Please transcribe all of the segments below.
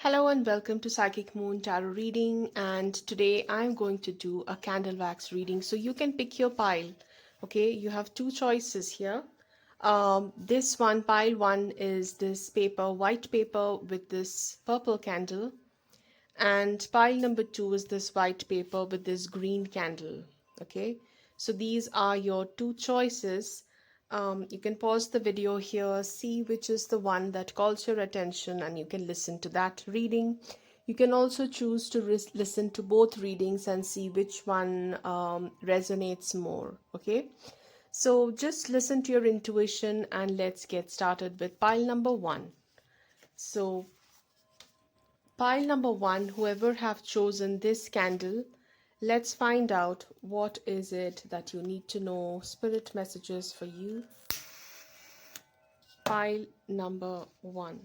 Hello and welcome to Psychic Moon Tarot reading, and today I'm going to do a candle wax reading. So you can pick your pile. Okay, you have two choices here. This one, pile one, is this paper, white paper with this purple candle, and pile number two is this white paper with this green candle. Okay, so these are your two choices. You can pause the video here, see which is the one that calls your attention, and you can listen to that reading. You can also choose to listen to both readings and see which one resonates more. Okay, so just listen to your intuition and let's get started with pile number one. So pile number one, whoever have chosen this candle, let's find out what is it that you need to know. Spirit messages for you. Pile number one.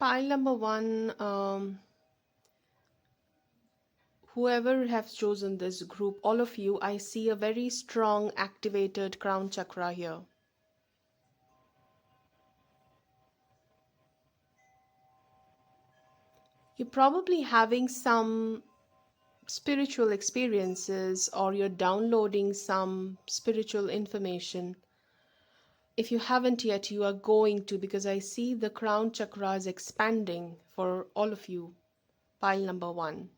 Pile number one, whoever have chosen this group, all of you, I see a very strong activated crown chakra here. You're probably having some spiritual experiences, or you're downloading some spiritual information. If you haven't yet, you are going to, because I see the crown chakra is expanding for all of you. Pile number one.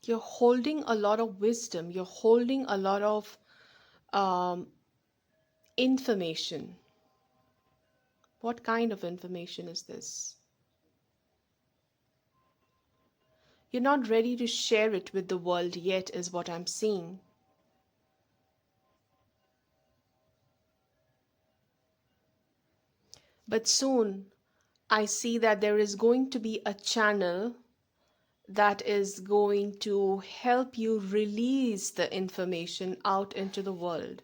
You're holding a lot of wisdom. You're holding a lot of um, information. What kind of information is this? You're not ready to share it with the world yet, is what I'm seeing. But soon, I see that there is going to be a channel that is going to help you release the information out into the world.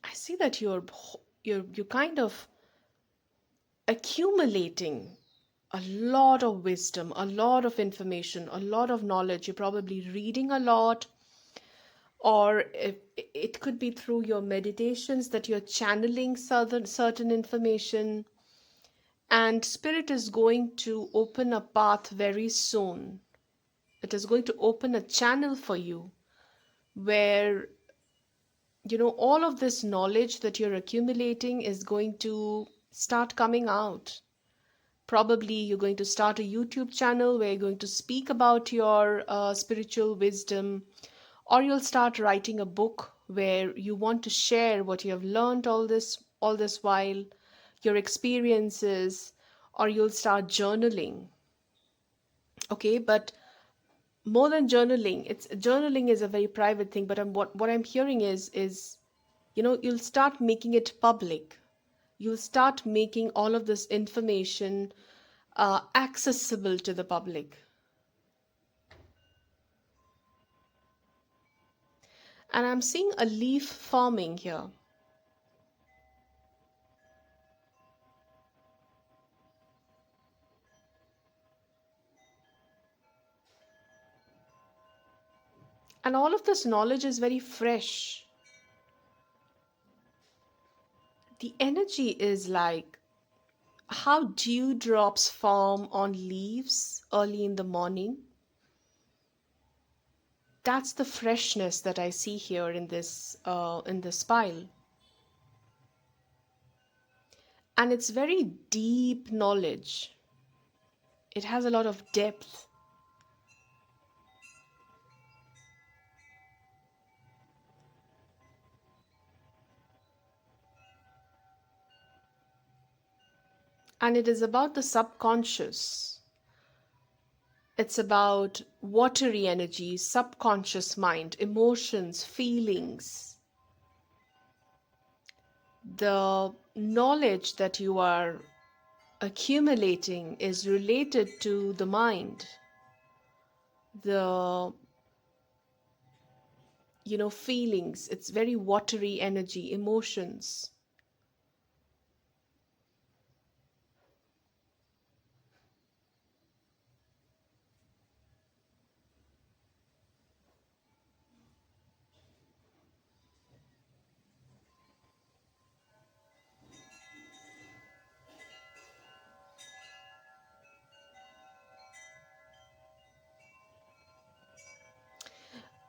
I see that you're kind of accumulating a lot of wisdom, a lot of information, a lot of knowledge. You're probably reading a lot, or it could be through your meditations that you're channeling certain information. And Spirit is going to open a path very soon. It is going to open a channel for you where, all of this knowledge that you're accumulating is going to start coming out. Probably you're going to start a YouTube channel where you're going to speak about your spiritual wisdom, or you'll start writing a book where you want to share what you have learned all this while, your experiences, or you'll start journaling. Okay, but more than journaling, it's journaling is a very private thing, but what I'm hearing is you'll start making it public. You'll start making all of this information accessible to the public. And I'm seeing a leaf forming here. And all of this knowledge is very fresh. The energy is like how dewdrops form on leaves early in the morning. That's the freshness that I see here in this pile. And it's very deep knowledge. It has a lot of depth. And it is about the subconscious. It's about watery energy, subconscious mind, emotions, feelings. The knowledge that you are accumulating is related to the mind, the feelings. It's very watery energy, emotions.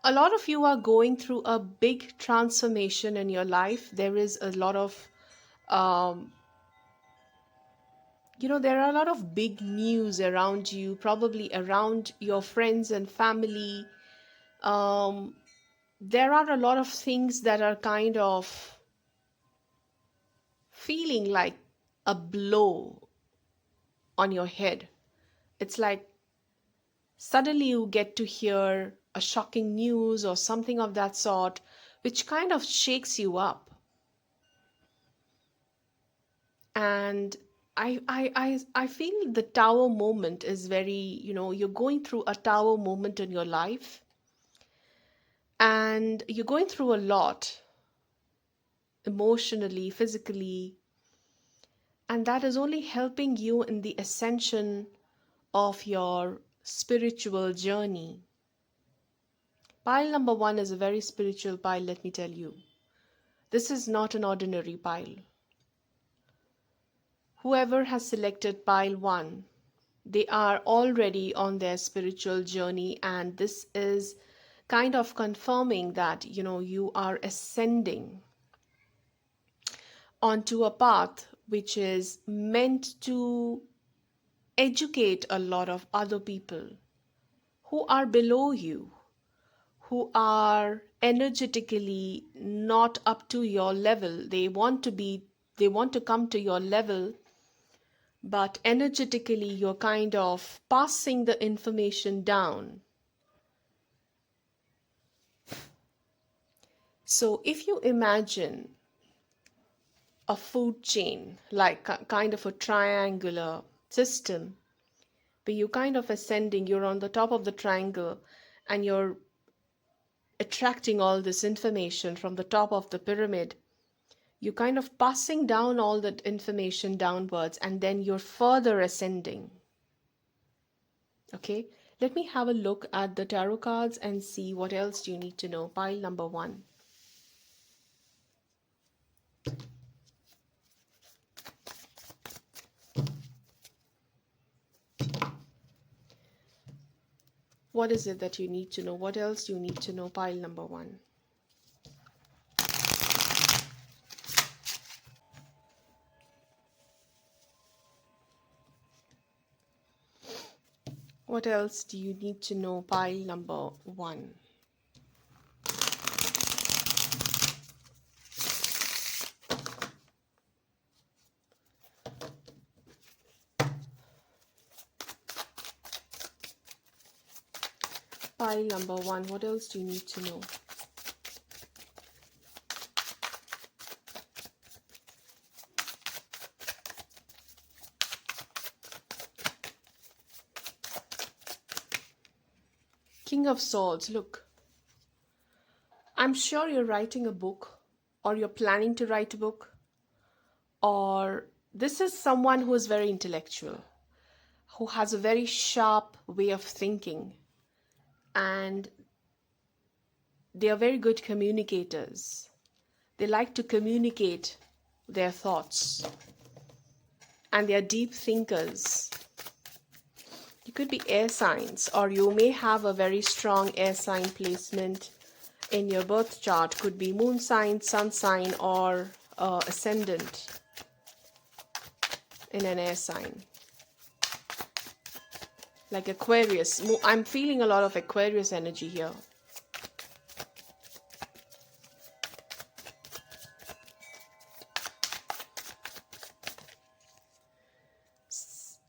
A lot of you are going through a big transformation in your life. There is a lot of um, there are a lot of big news around you, probably around your friends and family. um, there are a lot of things that are kind of feeling like a blow on your head. It's like suddenly you get to hear a shocking news or something of that sort, which kind of shakes you up. And I feel the tower moment is very, you're going through a tower moment in your life, and you're going through a lot emotionally, physically, and that is only helping you in the ascension of your spiritual journey. Pile number one is a very spiritual pile, let me tell you. This is not an ordinary pile. Whoever has selected pile one, they are already on their spiritual journey, and this is kind of confirming that you are ascending onto a path which is meant to educate a lot of other people who are below you, who are energetically not up to your level. They want to come to your level, but energetically you're kind of passing the information down. So if you imagine a food chain, like kind of a triangular system, where you're kind of ascending, you're on the top of the triangle, and you're attracting all this information from the top of the pyramid. You're kind of passing down all that information downwards, and then you're further ascending. Okay, let me have a look at the tarot cards and see what else you need to know. Pile number one. What is it that you need to know? What else do you need to know? Pile number one. What else do you need to know? Pile number one. Pile number one. What else do you need to know? King of Swords. Look, I'm sure you're writing a book, or you're planning to write a book, or this is someone who is very intellectual, who has a very sharp way of thinking, and they are very good communicators. They like to communicate their thoughts, and they are deep thinkers. You could be air signs, or you may have a very strong air sign placement in your birth chart. Could be moon sign, sun sign, or ascendant in an air sign. Like Aquarius. I'm feeling a lot of Aquarius energy here.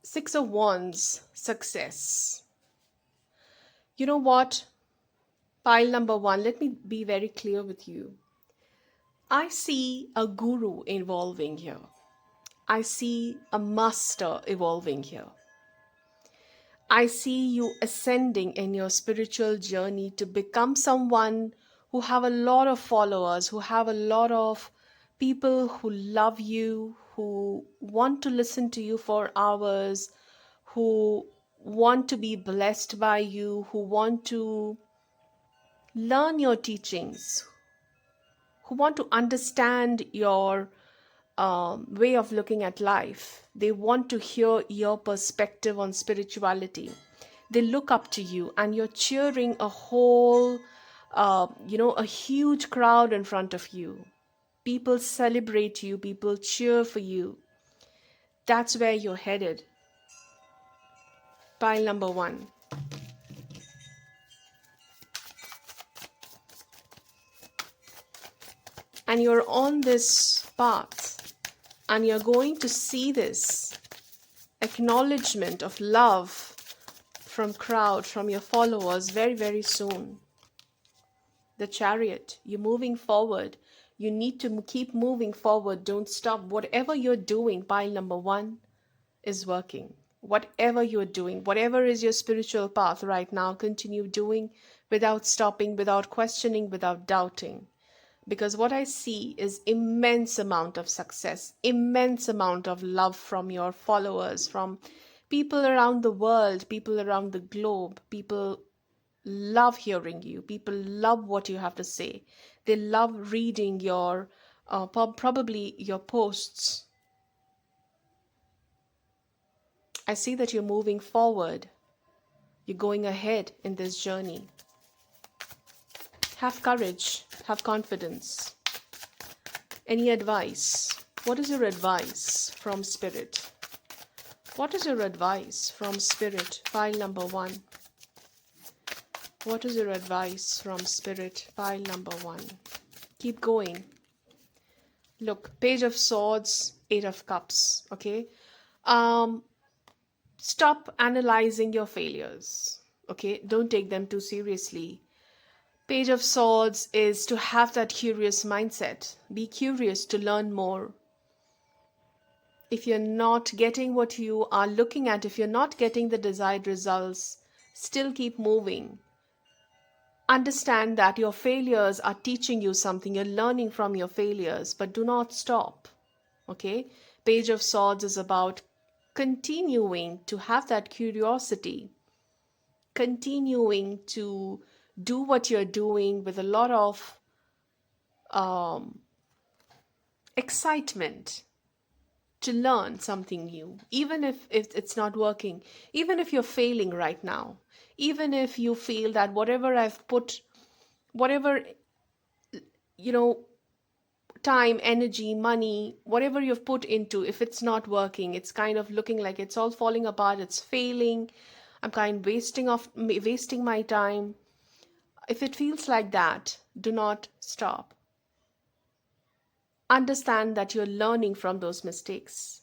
Six of Wands, success. You know what? Pile number one, let me be very clear with you. I see a guru evolving here. I see a master evolving here. I see you ascending in your spiritual journey to become someone who have a lot of followers, who have a lot of people who love you, who want to listen to you for hours, who want to be blessed by you, who want to learn your teachings, who want to understand your way of looking at life. They want to hear your perspective on spirituality. They look up to you, and you're cheering a whole, a huge crowd in front of you. People celebrate you, people cheer for you. That's where you're headed. Pile number one. And you're on this path, and you're going to see this acknowledgement of love from crowd, from your followers very, very soon. The Chariot, you're moving forward. You need to keep moving forward. Don't stop. Whatever you're doing, pile number one, is working. Whatever you're doing, whatever is your spiritual path right now, continue doing without stopping, without questioning, without doubting. Because what I see is immense amount of success, immense amount of love from your followers, from people around the world, people around the globe. People love hearing you. People love what you have to say. They love reading your, probably your posts. I see that you're moving forward. You're going ahead in this journey. Have courage. Have confidence. Any advice? What is your advice from Spirit? What is your advice from Spirit? Pile number one. What is your advice from Spirit? Pile number one. Keep going. Look, Page of Swords, Eight of Cups. Okay. Stop analyzing your failures. Okay. Don't take them too seriously. Page of Swords is to have that curious mindset. Be curious to learn more. If you're not getting what you are looking at, if you're not getting the desired results, still keep moving. Understand that your failures are teaching you something. You're learning from your failures, but do not stop. Okay? Page of Swords is about continuing to have that curiosity, continuing to do what you're doing with a lot of excitement to learn something new, even if it's not working, even if you're failing right now, even if you feel that whatever I've put, whatever, you know, time, energy, money, whatever you've put into, if it's not working, it's kind of looking like it's all falling apart, it's failing, I'm kind of wasting my time. If it feels like that, do not stop. Understand that you're learning from those mistakes.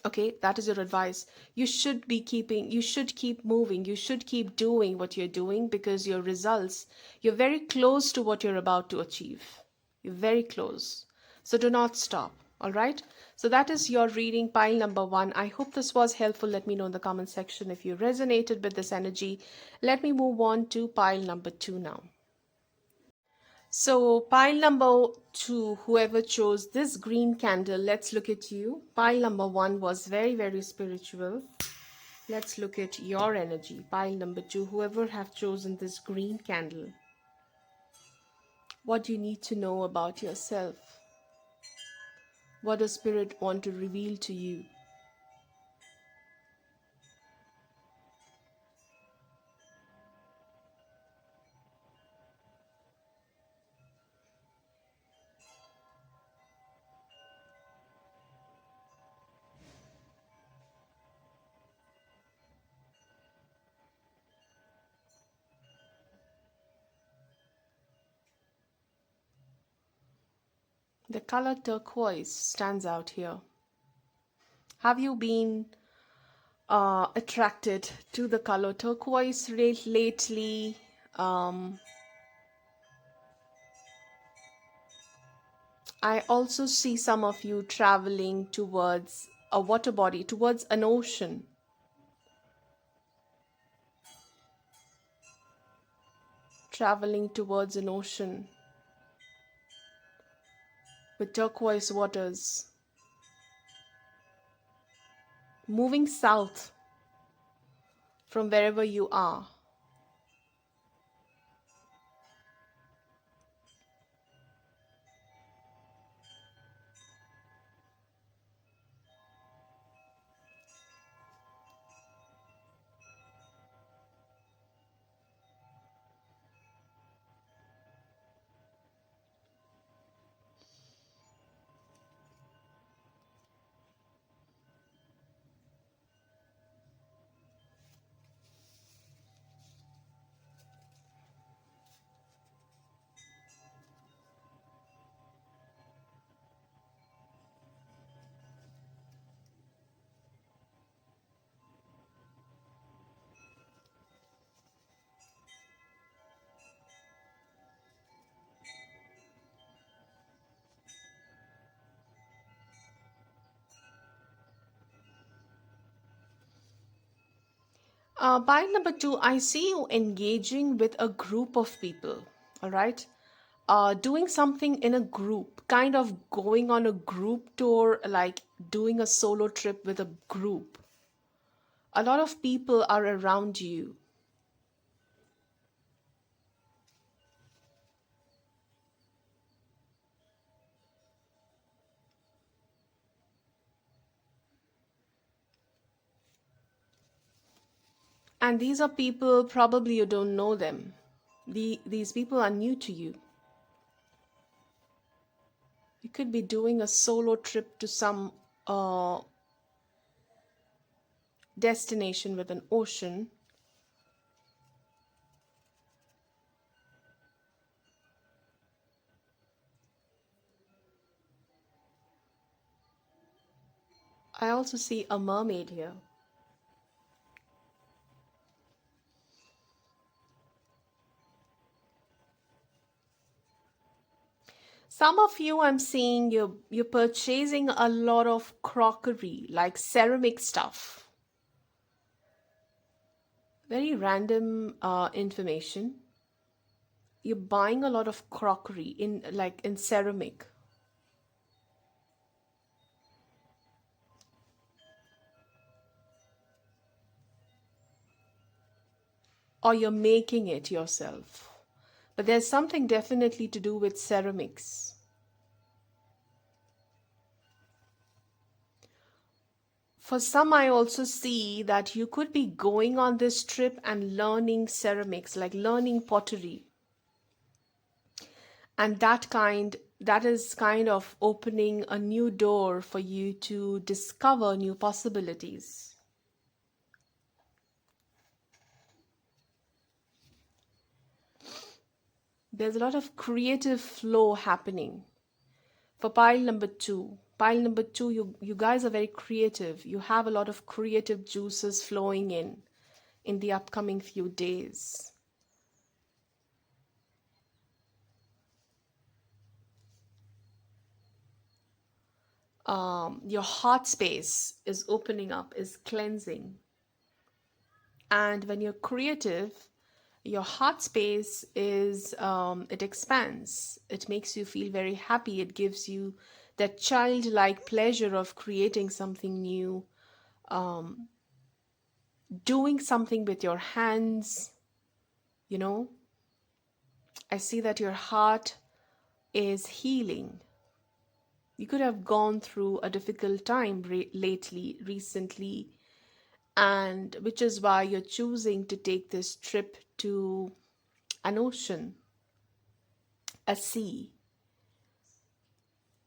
Okay, that is your advice. You should keep moving, you should keep doing what you're doing, because your results, you're very close to what you're about to achieve. You're very close. So do not stop. All right. So that is your reading, pile number one. I hope this was helpful. Let me know in the comment section if you resonated with this energy. Let me move on to pile number two now. So pile number two, whoever chose this green candle, let's look at you. Pile number one was very, very spiritual. Let's look at your energy. Pile number two, whoever have chosen this green candle. What do you need to know about yourself? What does Spirit want to reveal to you? The color turquoise stands out here. Have you been attracted to the color turquoise lately? I also see some of you traveling towards a water body, towards an ocean. Traveling towards an ocean with turquoise waters. Moving south from wherever you are. Pile number 2, I see you engaging with a group of people, all right? Doing something in a group, kind of going on a group tour, like doing a solo trip with a group. A lot of people are around you. And these are people, probably you don't know them. These people are new to you. You could be doing a solo trip to some destination with an ocean. I also see a mermaid here. Some of you, I'm seeing you're purchasing a lot of crockery, like ceramic stuff. Very random information. You're buying a lot of crockery in ceramic, or you're making it yourself. But there's something definitely to do with ceramics. For some, I also see that you could be going on this trip and learning ceramics, like learning pottery. And that is kind of opening a new door for you to discover new possibilities. There's a lot of creative flow happening. For pile number 2, you guys are very creative. You have a lot of creative juices flowing in the upcoming few days. Your heart space is opening up, is cleansing. And when you're creative, your heart space is it expands. It makes you feel very happy. It gives you that childlike pleasure of creating something new, doing something with your hands. You know, I see that your heart is healing. You could have gone through a difficult time recently, and which is why you're choosing to take this trip to an ocean, a sea,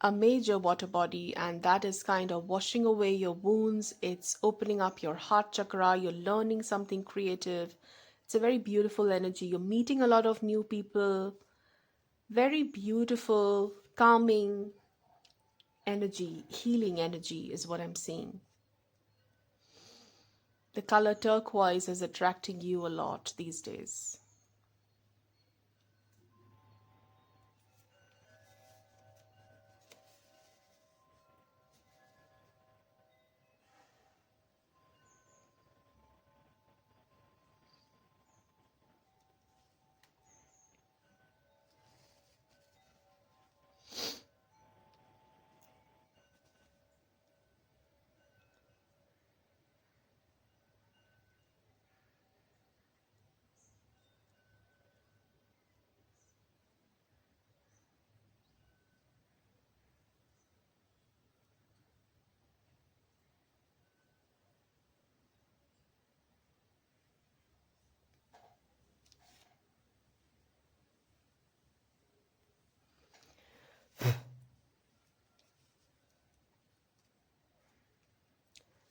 a major water body, and that is kind of washing away your wounds. It's opening up your heart chakra. You're learning something creative. It's a very beautiful energy. You're meeting a lot of new people. Very beautiful, calming. energy, healing energy is what I'm seeing. The color turquoise is attracting you a lot these days.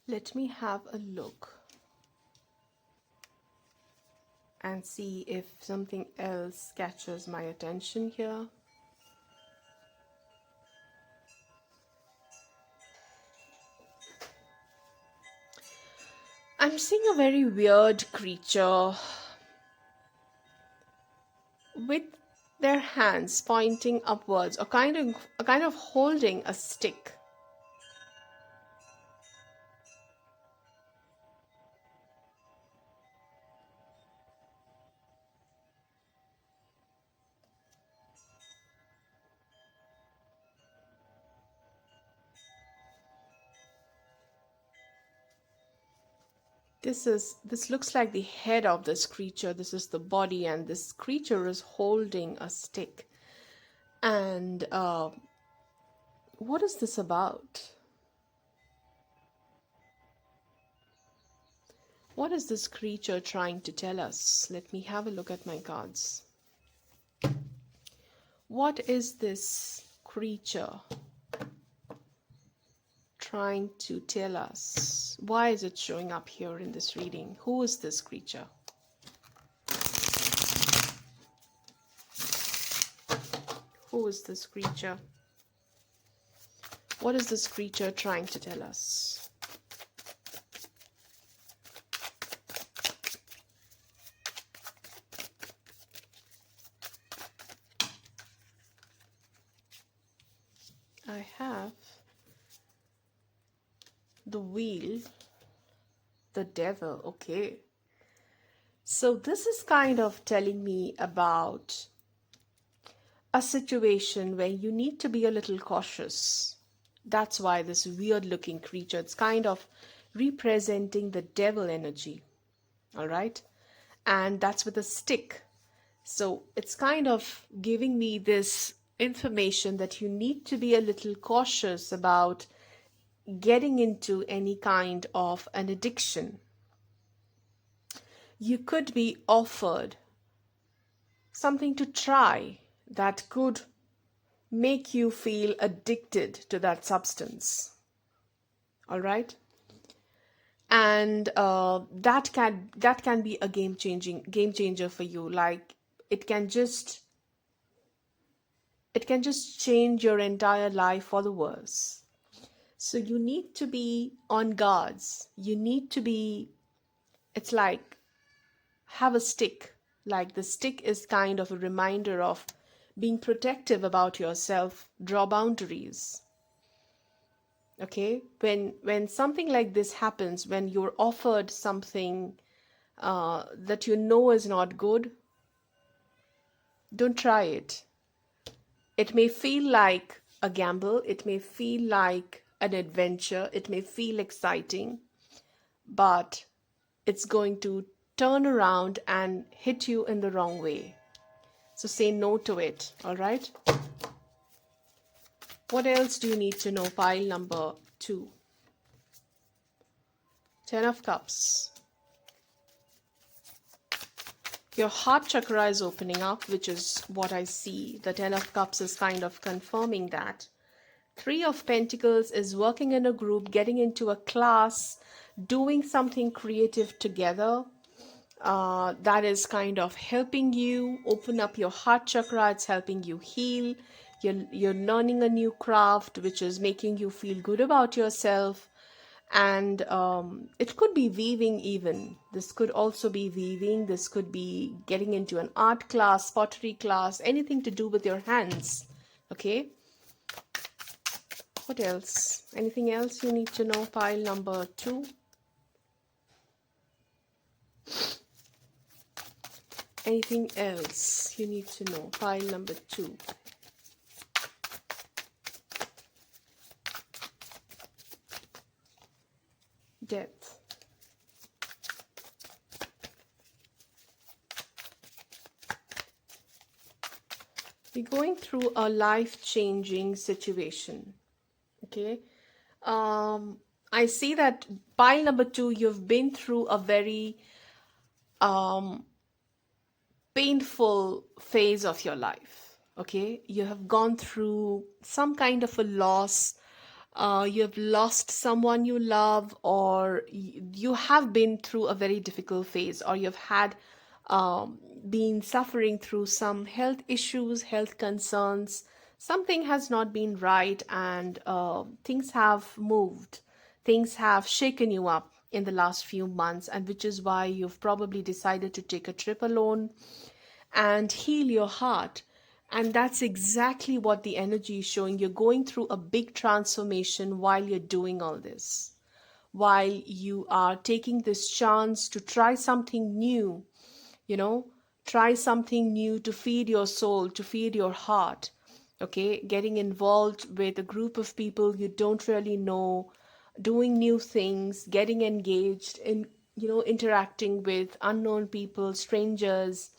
Let me have a look and see if something else catches my attention here. I'm seeing a very weird creature with their hands pointing upwards, or kind of holding a stick. This looks like the head of this creature. This is the body, and this creature is holding a stick. And what is this about? What is this creature trying to tell us? Let me have a look at my cards. What is this creature trying to tell us? Why is it showing up here in this reading? Who is this creature? Who is this creature? What is this creature trying to tell us? I have the wheel, the devil. Okay. So this is kind of telling me about a situation where you need to be a little cautious. That's why this weird looking creature, it's kind of representing the devil energy. All right. And that's with a stick. So it's kind of giving me this information that you need to be a little cautious about getting into any kind of an addiction. You could be offered something to try that could make you feel addicted to that substance. All right. And that can be a game changer for you. Like it can just change your entire life for the worse. So you need to be on guards. You need to be, it's like, have a stick. Like the stick is kind of a reminder of being protective about yourself, draw boundaries. Okay, when something like this happens, when you're offered something that you know is not good, don't try it. It may feel like a gamble, it may feel like an adventure, it may feel exciting, but it's going to turn around and hit you in the wrong way. So say no to it, all right? What else do you need to know? Pile number 2. 10 of Cups. Your heart chakra is opening up, which is what I see. The 10 of Cups is kind of confirming that. 3 of Pentacles is working in a group, getting into a class, doing something creative together. That is kind of helping you open up your heart chakra. It's helping you heal. You're learning a new craft which is making you feel good about yourself. And it could be weaving even. This could also be weaving. This could be getting into an art class, pottery class, anything to do with your hands. Okay. What else? Anything else you need to know? Pile number 2. Anything else you need to know? Pile number 2. Death. You're going through a life-changing situation. Okay. I see that pile number 2, you've been through a very um, painful phase of your life. Okay, you have gone through some kind of a loss. You have lost someone you love, or you have been through a very difficult phase, or you've had been suffering through some health issues, health concerns. Something has not been right, and things have moved. Things have shaken you up in the last few months, and which is why you've probably decided to take a trip alone and heal your heart. And that's exactly what the energy is showing. You're going through a big transformation while you're doing all this, while you are taking this chance to try something new, you know, try something new to feed your soul, to feed your heart. Okay, getting involved with a group of people you don't really know, doing new things, getting engaged in, interacting with unknown people, strangers,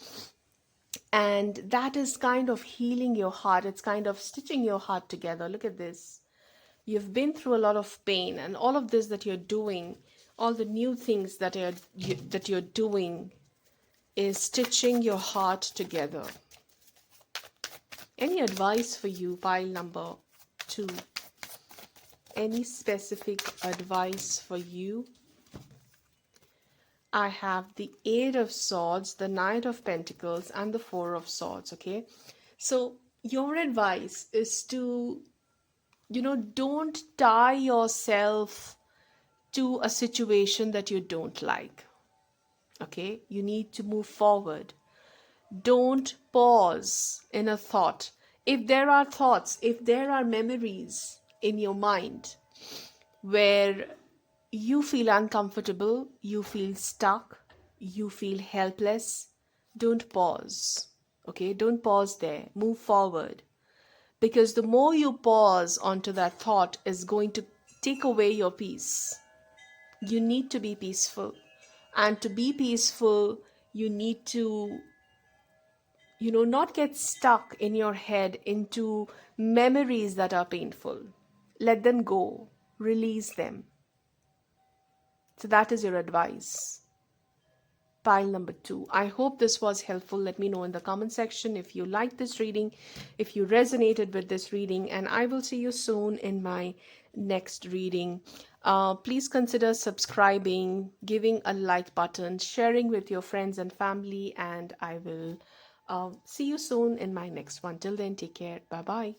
and that is kind of healing your heart. It's kind of stitching your heart together. Look at this. You've been through a lot of pain, and all of this that you're doing, all the new things that you're doing is stitching your heart together. Any advice for you, pile number 2? Any specific advice for you? I have the 8 of Swords, the Knight of Pentacles, and the 4 of Swords. Okay, so your advice is to, don't tie yourself to a situation that you don't like. Okay, you need to move forward. Don't pause in a thought. If there are thoughts, if there are memories in your mind where you feel uncomfortable, you feel stuck, you feel helpless, don't pause. Okay, don't pause there. Move forward. Because the more you pause onto that thought is going to take away your peace. You need to be peaceful. And to be peaceful, you need to, not get stuck in your head into memories that are painful. Let them go. Release them. So that is your advice. Pile number 2. I hope this was helpful. Let me know in the comment section if you liked this reading, if you resonated with this reading, and I will see you soon in my next reading. Please consider subscribing, giving a like button, sharing with your friends and family, and I will see you soon in my next one. Till then, take care. Bye bye.